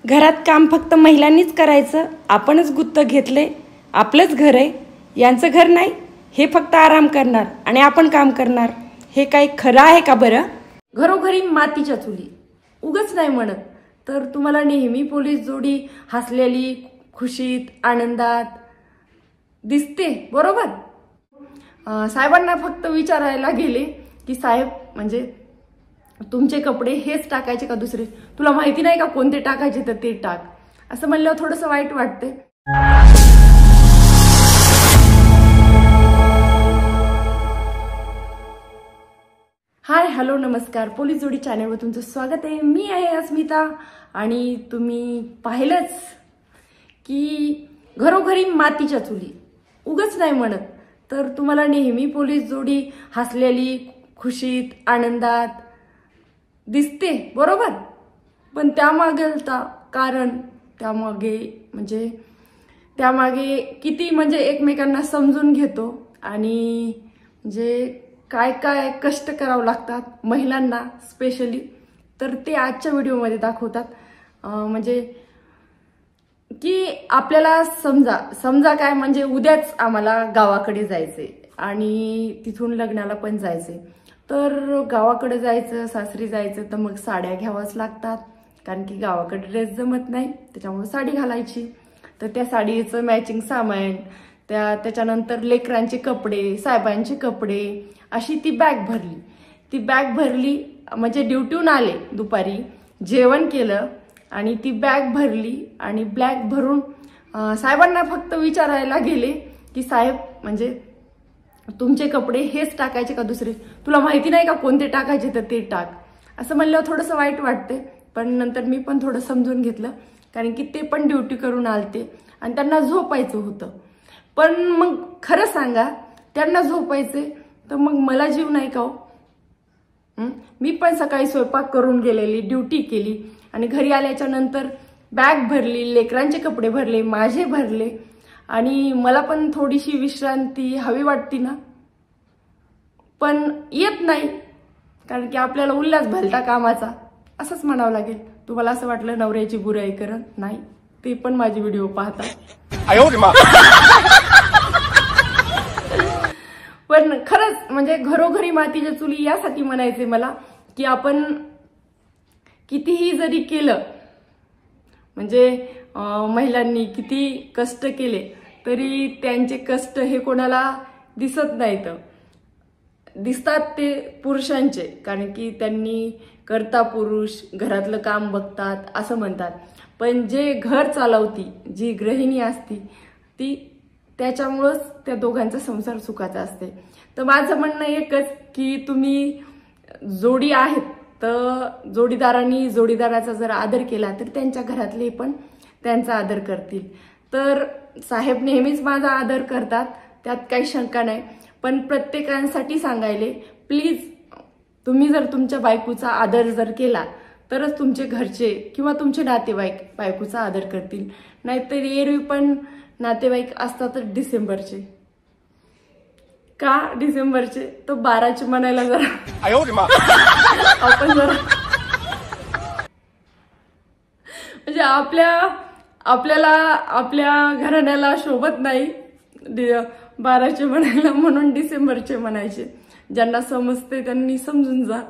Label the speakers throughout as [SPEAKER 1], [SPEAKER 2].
[SPEAKER 1] घरात काम फक्त महिलांनीच करायचं, आपणच गुत्त घेतले, आपलंच घर आहे, यांचं घर नाही, हे फक्त आराम करणार आणि आपण काम करणार, हे काही खरं आहे का बरं? घरोघरी मातीच्या चुली, उगच नाही म्हणत तर तुम्हाला नेहमी पोलीस जोडी हसलेली, खुशीत, आनंदात दिसते, बरोबर? साहेबांना फक्त विचारायला गेले की साहेब म्हणजे तुमचे कपडे हेच टाकायचे का दुसरे? तुला माहिती नाही का कोणते टाकायचे तर ते टाक, असं म्हणल्यावर थोडंसं वाईट वाटते. हाय, हॅलो, नमस्कार. पोलीस जोडी चॅनलवर तुमचं स्वागत आहे. मी आहे अस्मिता आणि तुम्ही पाहिलंच की घरोघरी मातीच्या चुली, उगच नाही म्हणत तर तुम्हाला नेहमी पोलीस जोडी हसलेली, खुशीत, आनंदात दिसते, बरोबर? पण त्यामागे कारण त्यामागे किती एकमेकांना समजून घेतो आणि काय काय कष्ट करावं लागतात महिलांना स्पेशली, तर ते आजच्या व्हिडिओमध्ये दाखवतात. की आपल्याला समजा काय उद्याच आम्हाला गावाकडे जायचे आणि तिथून लग्नाला पण जायचे, तर गावाकडे जायचं, सासरी जायचं तर मग साड्या घ्याव्याच लागतात, कारण की गावाकडे ड्रेस जमत नाही, त्याच्यामुळे साडी घालायची. तर त्या साडीचं मॅचिंग सामान, त्याच्यानंतर लेकरांचे कपडे, साहेबांचे कपडे, अशी ती बॅग भरली. ड्युटीहून आले, दुपारी जेवण केलं आणि ती बॅग भरली आणि बॅग भरून साहेबांना फक्त विचारायला गेले की साहेब तुमचे कपडे हेच टाकायचे का दुसरे? तुला माहिती नाही का कोणते टाकायचे तर ते टाक, असं म्हणल्यावर थोडंसं वाईट वाटते. पण नंतर मी पण थोडं समजून घेतलं, कारण की ते पण ड्युटी करून आलते आणि त्यांना झोपायचं होतं. पण मग खरं सांगा, त्यांना झोपायचे तर मग मला जीव नाही का हो? मी पण सकाळी स्वयंपाक करून गेलेली, ड्युटी केली आणि घरी आल्याच्या नंतर बॅग भरली, लेकरांचे कपडे भरले, माझे भरले आणि मला पण थोडीशी विश्रांती हवी वाटती ना, पण येत नाही, कारण की आपल्याला उल्हास भलता कामाचा, असंच म्हणावं लागेल. तुम्हाला असं वाटलं नवऱ्याची बुराई करण? नाही, ते पण माझे व्हिडिओ पाहतात. पण खरंच घरोघरी मातीच्या चुली यासाठी म्हणायचे मला की आपण कितीही जरी केलं, महिलांनी किती कष्ट केले तरी त्यांचे कष्ट हे कोणाला दिसत नाहीत, दिसतात ते पुरुषांचे, कारण की त्यांनी कर्ता पुरुष घरातलं काम बघतात असं म्हणतात. पण जे घर चालवती, जी गृहिणी असती, ती त्याच्यामुळंच त्या दोघांचा संसार सुखाचा असते. तर माझं म्हणणं एकच की तुम्ही जोडी आहेत तर जोडीदाराचा जर आदर केला तर त्यांच्या घरातले पण त्यांचा आदर करतील. तर साहेब नेहमीच माझा आदर करतात, त्यात काही शंका नाही. पण प्रत्येकांसाठी सांगायले, प्लीज तुम्ही जर तुमच्या बायकोचा आदर जर केला तरच तुमचे घरचे किंवा तुमचे नातेवाईक बायकोचा आदर करतील. नाहीतर एरवी पण नातेवाईक असतातच डिसेंबरचे. का डिसेंबरचे? तो 12चे म्हणायला जरा आपण जरा आपल्याला आपल्या घराण्याला शोभत नाही 12चे म्हणायला, म्हणून डिसेंबरचे म्हणायचे. ज्यांना समजते त्यांनी समजून जा.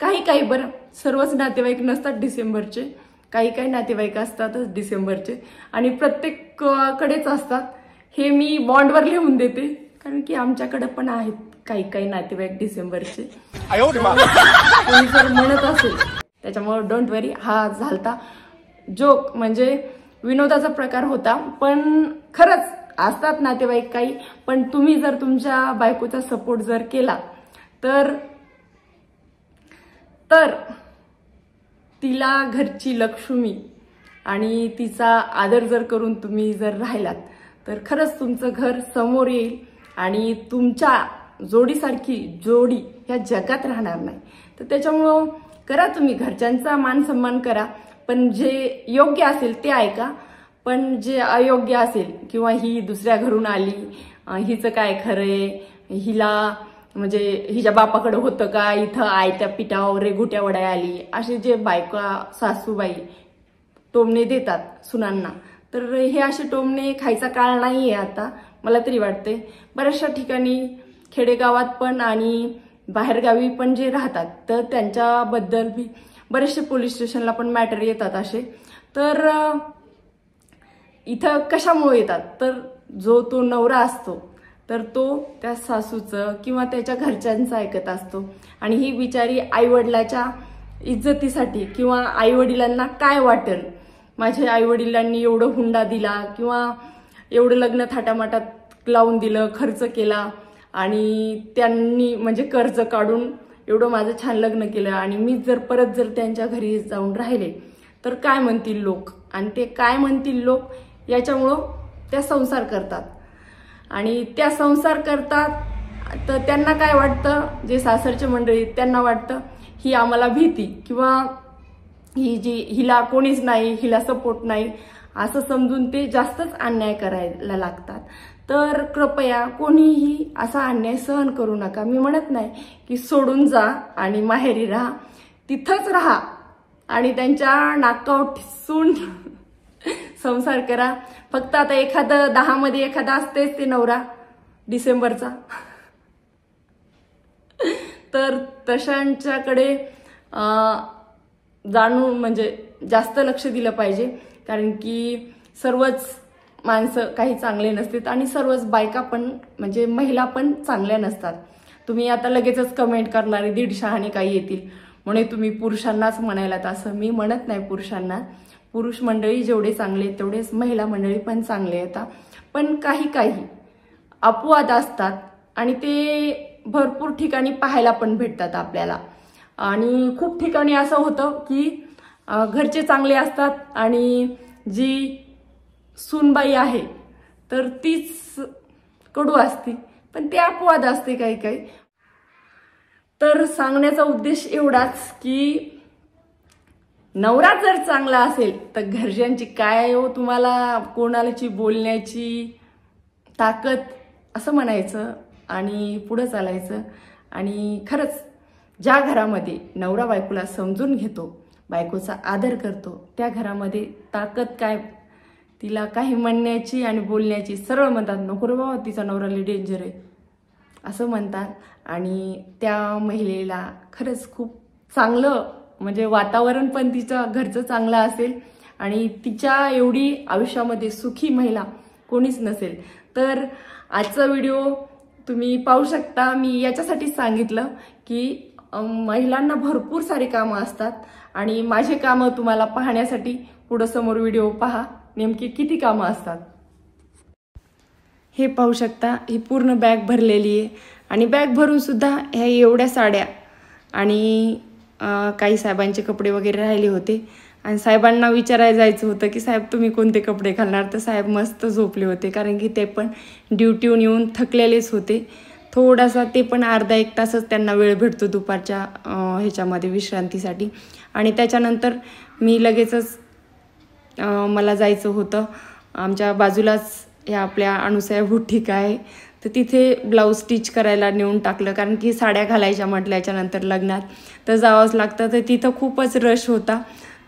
[SPEAKER 1] काही बरं, सर्वच नातेवाईक नसतात डिसेंबरचे, काही नातेवाईक असतातच डिसेंबरचे आणि प्रत्येककडेच असतात. हे मी बॉन्डवर लिहून देते, कारण की आमच्याकडे पण आहेत काही नातेवाईक डिसेंबरचे. कोणी जर म्हणत असेल त्याच्यामुळे डोंट वरी, हा झालता जोक, विनोदाचा प्रकार होता. पण खरंच असतात नातेवाईक काही. पण तुम्ही जर तुमच्या बायकोचा सपोर्ट जर केला तर तिला घरची लक्ष्मी आणि तिचा आदर जर करून तुम्ही जर राहिलात तर खरंच तुमचं घर समोर येईल आणि तुमच्या जोडीसारखी जोडी ह्या जगात राहणार नाही. तर त्याच्यामुळं करा, तुम्ही घरच्यांचा मान सन्मान करा, पण जे योग्य असेल ते ऐका. पण जे अयोग्य असेल किंवा ही दुसऱ्या घरून आली, हिचं काय खरंय, हिला हिच्या बापाकडे होतं का, इथं आयत्या पिठावर रेघुट्या वडाय आली, असे जे बायका सासूबाई टोमणे देतात सुनांना, तर हे असे टोमणे खायचा काळ नाहीये आता, मला तरी वाटते. बऱ्याचशा ठिकाणी खेडेगावात पण आणि बाहेरगावी पण जे राहतात तर त्यांच्याबद्दल बी बरेचसे पोलीस स्टेशनला पण मॅटर येतात असे. तर इथं कशामुळे येतात, तर जो तो नवरा असतो तर तो त्या सासूचं किंवा त्याच्या घरच्यांचं ऐकत असतो आणि ही बिचारी आईवडिलाच्या इज्जतीसाठी किंवा आईवडिलांना काय वाटेल, माझ्या आईवडिलांनी एवढं हुंडा दिला किंवा एवढं लग्न थाटामाटात लावून दिलं, खर्च केला आणि त्यांनी म्हणजे कर्ज काढून एवढं माझं छान लग्न केलं आणि मी जर परत त्यांच्या घरी जाऊन राहिले तर काय म्हणतील लोक, आणि ते काय म्हणतील लोक याच्यामुळं त्या संसार करतात. आणि त्या संसार करतात तर त्यांना काय वाटतं, जे सासरचे मंडळी त्यांना वाटतं ही आम्हाला भीती किंवा हिला कोणीच नाही, हिला सपोर्ट नाही असं समजून ते जास्तच अन्याय करायला लागतात. तर कृपया कोणीही असा अन्याय सहन करू नका. मी म्हणत नाही की सोडून जा आणि माहेरी राहा, तिथंच राहा आणि त्यांच्या नाकावर ठिसून संसार करा. फक्त आता एखादं 10 मध्ये एखादा असतेच ते नवरा डिसेंबरचा, तर तशांच्याकडे जाणून म्हणजे जास्त लक्ष दिलं पाहिजे, कारण की सर्वच माणसं काही चांगले नसतात आणि सर्वच बायका पण म्हणजे महिला पण चांगल्या नसतात. तुम्ही आता लगेचच कमेंट करणारे 150 आणि काही येतील म्हणे तुम्ही पुरुषांनाच म्हणायलात, असं मी म्हणत नाही. पुरुष मंडळी जेवढे चांगले तेवढेच महिला मंडळी पण चांगले येतात, पण काही अपवाद असतात आणि ते भरपूर ठिकाणी पाहायला पण भेटतात आपल्याला. आणि खूप ठिकाणी असं होतं की घरचे चांगले असतात आणि जी सूनबाई आहे तर तीच कडू असते, पण ते अपवाद असते काही. तर सांगण्याचा उद्देश एवढाच की नवरा जर चांगला असेल तर घरच्यांची काय हो तुम्हाला कोणालाची बोलण्याची ताकद असं म्हणायचं आणि पुढे चालायचं. आणि खरंच ज्या घरामध्ये नवरा बायकोला समजून घेतो, बायकोचा आदर करतो, त्या घरामध्ये ताकद काय, तिला काही म्हणण्याची आणि बोलण्याची. सरळ म्हणतात नको रे बाबा तिचा नवरा लई डेंजर आहे असं म्हणतात. आणि त्या महिलेला खरंच खूप चांगलं म्हणजे वातावरण पण तिचं घरचं चांगलं असेल आणि तिच्या एवढी आयुष्यामध्ये सुखी महिला कोणीच नसेल. तर आजचा व्हिडिओ तुम्ही पाहू शकता. मी याच्यासाठी सांगितलं की महिलांना भरपूर सारी कामं असतात आणि माझे कामं तुम्हाला पाहण्यासाठी पुढे समोर व्हिडिओ पहा नेमकी किती कामं असतात. हे पाहू शकता, ही पूर्ण बॅग भरलेली आहे आणि बॅग भरून सुद्धा ह्या एवढ्या साड्या आणि काही साहेबांचे कपडे वगैरे राहिले होते आणि साहेबांना विचारायला जायचं होतं की साहेब तुम्ही कोणते कपडे घालणार, तर साहेब मस्त झोपले होते कारण की ते पण ड्युटीहून येऊन थकलेलेच होते. थोडासा ते पण अर्धा एक तासच त्यांना वेळ भेटतो दुपारच्या ह्याच्यामध्ये विश्रांतीसाठी. आणि त्याच्यानंतर मी लगेचच मला जायचं होतं आमच्या बाजूलाच ह्या आपल्या अनुसया बुटीक आहे, तर तिथे ब्लाऊज स्टिच करायला नेऊन टाकलं कारण की साड्या घालायच्या म्हटल्याच्यानंतर लग्नात तर जावंच लागतं. तर तिथं खूपच रश होता,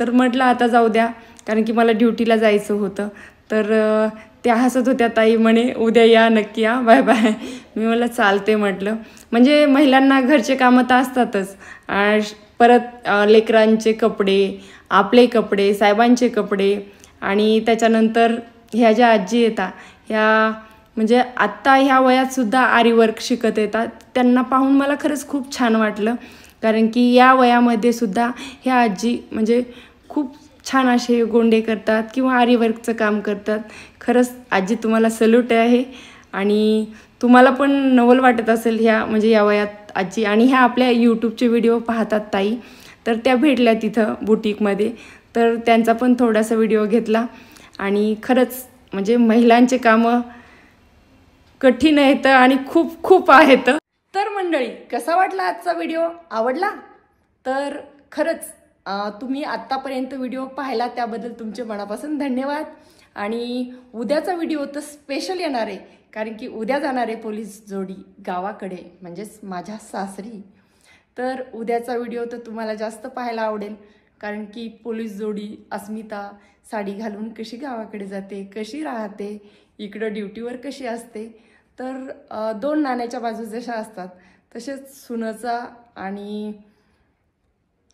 [SPEAKER 1] तर म्हटलं आता जाऊ द्या कारण की मला ड्युटीला जायचं होतं. तर त्या हसत होत्या, ताई म्हणे उद्या या नक्की या, बाय बाय. मी मला चालते म्हटलं. म्हणजे महिलांना घरचे कामं तर असतातच, परत लेकरांचे कपडे, आपले कपडे, साहेबांचे कपडे आणि त्याच्यानंतर ह्या ज्या आजी येतात ह्या म्हणजे आत्ता ह्या वयातसुद्धा आरी वर्क शिकत येतात. त्यांना पाहून मला खरंच खूप छान वाटलं कारण की या वयामध्ये सुद्धा ह्या आजी म्हणजे खूप छान असे गोंडे करतात किंवा आरी वर्कचं काम करतात. खरंच आजी तुम्हाला सल्यूट आहे आणि तुम्हाला पण नवल वाटत असेल ह्या म्हणजे या वयात आजी. आणि ह्या आपल्या यूट्यूबचे व्हिडिओ पाहतात ताई, तर त्या भेटल्या तिथं बुटीकमध्ये, तर त्यांचा पण थोडासा व्हिडिओ घेतला. आणि खरंच म्हणजे महिलांचे कामं कठीण आहेत आणि खूप खूप आहेत. तर मंडळी कसा वाटला आजचा व्हिडिओ, आवडला तर खरंच तुम्ही आत्तापर्यंत व्हिडिओ पाहिला त्याबद्दल तुमचे मनापासून धन्यवाद. आणि उद्याचा व्हिडिओ तर स्पेशल येणार आहे कारण की उद्या जाणार आहे पोलीस जोडी गावाकडे म्हणजेच माझ्या सासरी. तर उद्याचा व्हिडिओ तर तुम्हाला जास्त पाहायला आवडेल कारण की पोलीस जोडी अस्मिता साडी घालून कशी गावाकडे जाते, कशी राहते, इकडं ड्युटीवर कशी असते. तर दोन नाण्याच्या बाजू जशा असतात तसेच सुनेचा आणि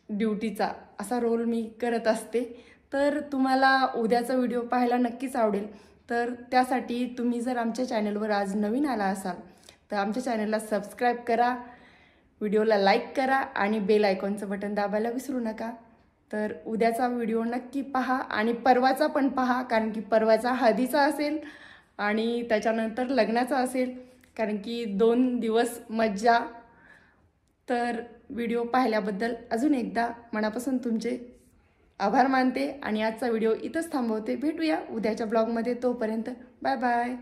[SPEAKER 1] ड्युटीचा असा रोल मी करत असते. तर तुम्हाला उद्याचा व्हिडिओ पाहायला नक्कीच आवडेल. तर त्यासाठी तुम्ही जर आमच्या चॅनलवर आज नवीन आला असाल तर आमच्या चॅनलला सबस्क्राईब करा, व्हिडिओला लाईक करा आणि बेल आयकॉनचं बटन दाबायला विसरू नका. तर उद्याचा व्हिडिओ नक्की पहा आणि परवाचा पण पहा, कारण की परवाचा हळदीचा असेल आणि त्याच्यानंतर लग्नाचा असेल, कारण की 2 दिवस मज्जा. तर व्हिडिओ पाहिल्याबद्दल अजून एकदा मनापासून तुमचे आभार मानते आणि आजचा व्हिडिओ इथंच थांबवते. भेटूया उद्याच्या ब्लॉगमध्ये. तोपर्यंत बाय बाय.